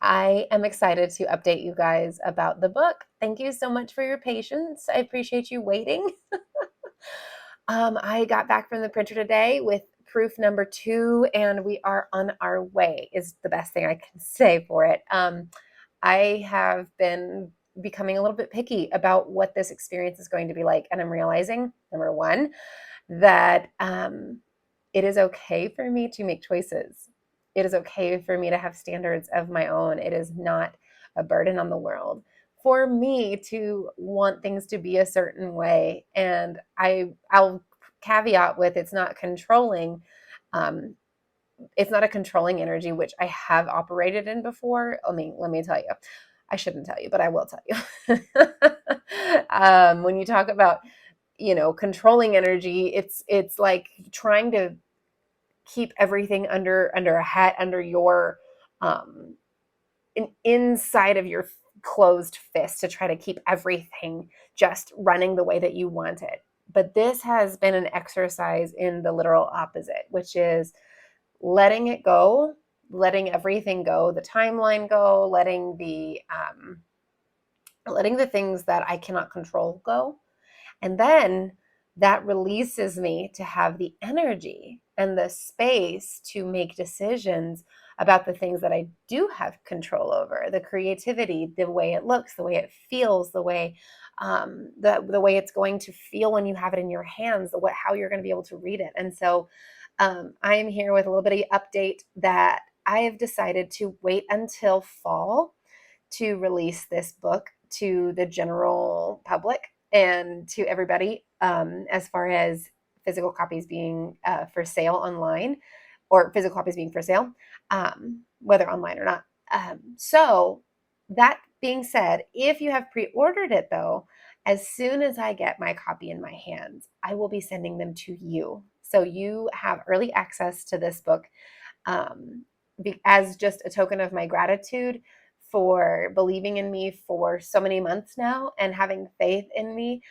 I am excited to update you guys about the book. Thank you so much for your patience. I appreciate you waiting. I got back from the printer today with proof number 2, and we are on our way, is the best thing I can say for it. I have been becoming a little bit picky about what this experience is going to be like, and I'm realizing, number one, that it is okay for me to make choices. It is okay for me to have standards of my own. It is not a burden on the world for me to want things to be a certain way. And I'll caveat with it's not controlling. Um, it's not a controlling energy, which I have operated in before. Let me tell you. I shouldn't tell you, but I will tell you. When you talk about controlling energy, it's like trying to keep everything under a hat, under your um inside of your closed fist, to try to keep everything just running the way that you want it. But this has been an exercise in the literal opposite, which is letting it go, letting everything go, the timeline go, letting the things that I cannot control go. And then that releases me to have the energy and the space to make decisions about the things that I do have control over, the creativity, the way it looks, the way it feels, the way the way it's going to feel when you have it in your hands, how you're going to be able to read it. And so I am here with a little bit of update that I have decided to wait until fall to release this book to the general public and to everybody, as far as physical copies being for sale online, or physical copies being for sale, whether online or not. So that being said, if you have pre-ordered it though, as soon as I get my copy in my hands, I will be sending them to you. So you have early access to this book, um, as just a token of my gratitude for believing in me for so many months now and having faith in me.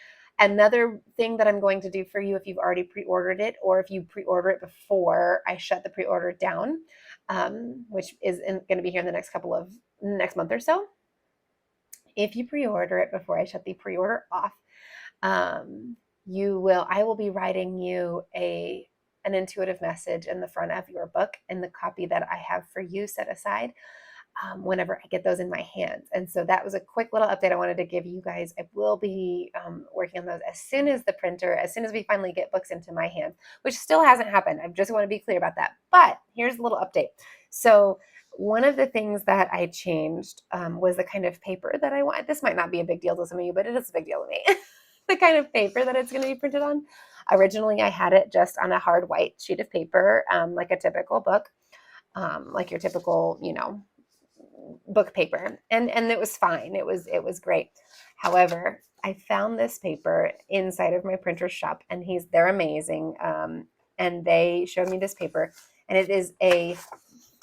Another thing that I'm going to do for you, if you've already pre-ordered it, or if you pre-order it before I shut the pre-order down, which is going to be here in the next month or so. If you pre-order it before I shut the pre-order off, um, I will be writing you an intuitive message in the front of your book, in the copy that I have for you set aside, whenever I get those in my hands. And so that was a quick little update I wanted to give you guys. I will be working on those as soon as we finally get books into my hands, which still hasn't happened. I just want to be clear about that. But here's a little update. So one of the things that I changed was the kind of paper that I want. This might not be a big deal to some of you, but it is a big deal to me. The kind of paper that it's going to be printed on. Originally, I had it just on a hard white sheet of paper, like a typical book, like your typical, book paper, and it was fine. It was great. However, I found this paper inside of my printer's shop, and they're amazing. And they showed me this paper, and it is a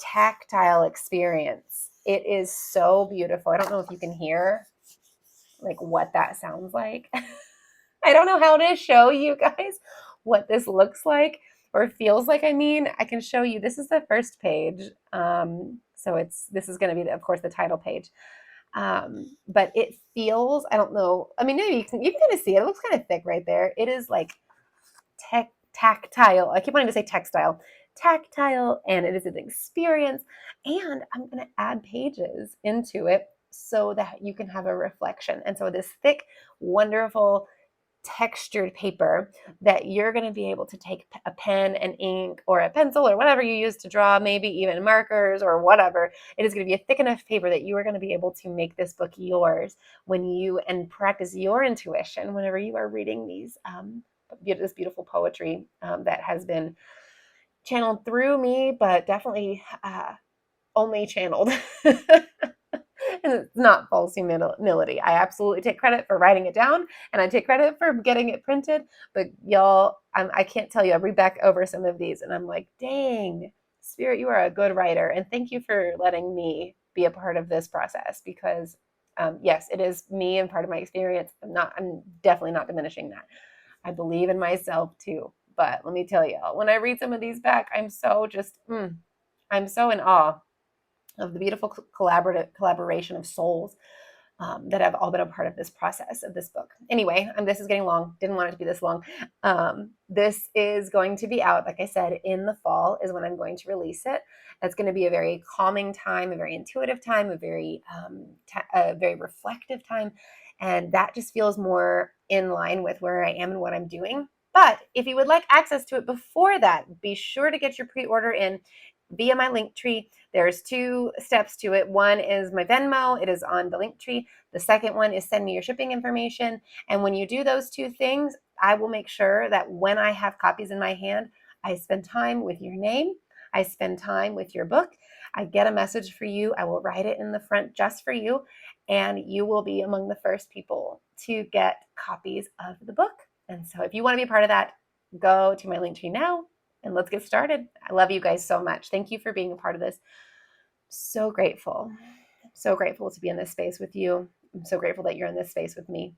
tactile experience. It is so beautiful. I don't know if you can hear like what that sounds like. I don't know how to show you guys what this looks like or feels like. I mean, I can show you. This is the first page. So this is going to be, of course, the title page. But it feels, I don't know. I mean, maybe you can kind of see it. It looks kind of thick right there. It is like tactile. I keep wanting to say textile. Tactile, and it is an experience. And I'm going to add pages into it so that you can have a reflection. And so this thick, wonderful, textured paper that you're going to be able to take a pen and ink or a pencil or whatever you use to draw, maybe even markers or whatever. It is going to be a thick enough paper that you are going to be able to make this book yours and practice your intuition whenever you are reading this beautiful poetry that has been channeled through me, but definitely only channeled. And it's not false humility. I absolutely take credit for writing it down, and I take credit for getting it printed. But y'all, I can't tell you. I read back over some of these, and I'm like, dang, Spirit, you are a good writer. And thank you for letting me be a part of this process, because yes, it is me and part of my experience. I'm definitely not diminishing that. I believe in myself too. But let me tell you, when I read some of these back, I'm so in awe of the beautiful collaboration of souls that have all been a part of this process of this book. Anyway, this is getting long. Didn't want it to be this long. This is going to be out, like I said, in the fall is when I'm going to release it. That's going to be a very calming time, a very intuitive time, a very reflective time, and that just feels more in line with where I am and what I'm doing. But if you would like access to it before that, be sure to get your pre-order in via my link tree. There's two steps to it. One is my Venmo. It is on the link tree. The second one is send me your shipping information. And when you do those two things, I will make sure that when I have copies in my hand, I spend time with your name. I spend time with your book. I get a message for you. I will write it in the front just for you. And you will be among the first people to get copies of the book. And so if you want to be part of that, go to my link tree now and let's get started. I love you guys so much. Thank you for being a part of this. So grateful. So grateful to be in this space with you. I'm so grateful that you're in this space with me.